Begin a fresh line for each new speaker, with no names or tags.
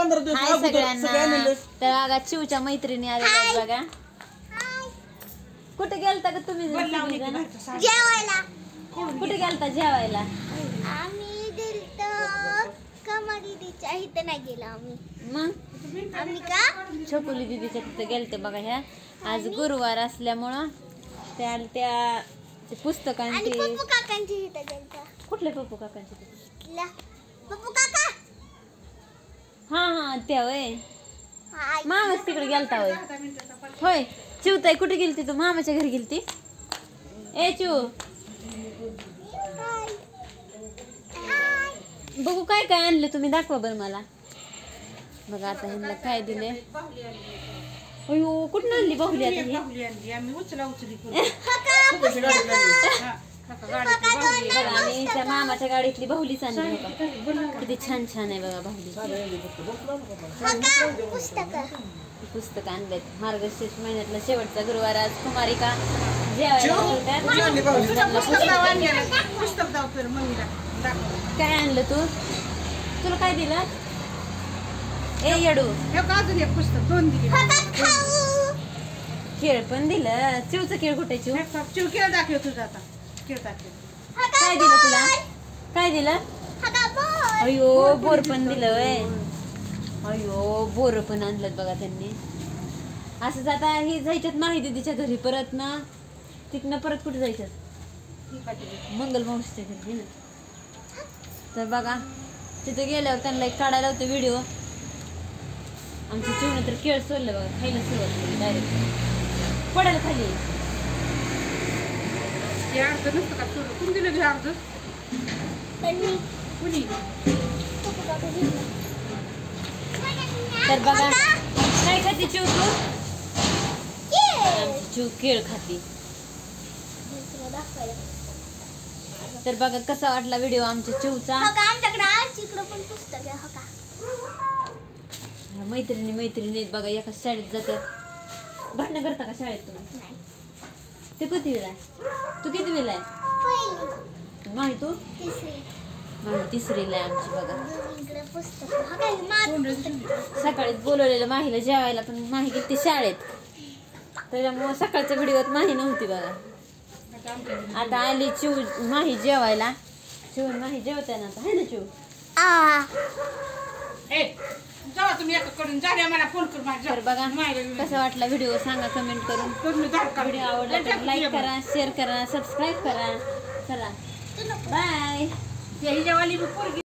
15 दिवस
हाय
अगोदर
सगळ्यांना.
सगळे आणले.
तर बघा चिवच्या मैत्रिणी आलेल्या आहेत बघा. कुठे गेलता का तुम्ही सगळीजण?
जेवायला
कुठे गेलता जेवायला?
आम्ही गेलतो कमा दीदीच्या इथं नाही गेलो आम्ही.
मग
आम्ही का
छोकुली दीदीच्या तिथे गेलते बघा. ह्या आज गुरुवार असल्यामुळं त्या ते पुस्तकांची.
आणि पप्पू काकांची इथं गेलतो.
कुठले पप्पू काकांची तिथे?
पप्पू काका
हा हा त्या वय
हाय.
मामाच तिकडे गेलता होय. होय चिवताई कुठे गेलती तू? मामाच्या घरी गेलती. ए चिव
हाय.
बघू काय काय आणले तुम्ही, दाखवा बरं मला. बघा आता ह्यांना काय दिले. अयो कुठून आणली बाहुली आता ही? बघा आम्ही त्या मामाच्या गाडीतली बाहुलीच आणली बघा. किती छान छान आहे बघा बाहुली. पुस्तक आणलेत. मार्गशीर्ष महिन्यातला शेवटचा गुरुवार आज कुमारिका जेवायला. काय आणलं तू? तुला काय दिलं? ए येडू केळ पण दिलं. चिवचं केळ कुठे? चिव काय दिलं तुला? काय दिलं? अयो बोर पण दिलं वय. अयो बोर पण आणलं बघा त्यांनी. असंच आता ही जायच्यात माही दीदीच्या घरी परत ना. तिथनं परत कुठे जायच्यात? मंगल मावशीच्या घरी ना. तर बघा तिथे गेल्यावर त्यांना एक काढायला होतं व्हिडिओ. आमच्या चिवनं तर केळ सोडलं बघा. खायला सुरुवात केली डायरेक्ट. पडायला खाली. तर बघा काय खाते चिव तू? आमची चिव केळ खाते. तर बघा कसा वाटला व्हिडिओ आमच्या चिवचा.
आमच्याकडे आजीकडे पण पुस्तक आहे. हो
मैत्रिणी मैत्रिणी बघा एका शाळेत जातात. भांडणं करता का शाळेत तुम्ही? ते किती वेळा आहे? तू किती वेळा आहे? माही तू? माही तिसरीला आहे आमची बघा. सकाळीच बोलवलेलं माहीला जेवायला पण माही गेली शाळेत. त्याच्यामुळे सकाळच्या व्हिडिओत माही नव्हती बघा. आता आली चिव माही जेवायला. चिव माही जेवताय ना आता. आहे ना चिव? तर बघा कसा वाटला व्हिडिओ सांगा कमेंट करून. व्हिडिओ आवडला तर लाईक करा, शेअर करा, सबस्क्राईब करा. चला बाय.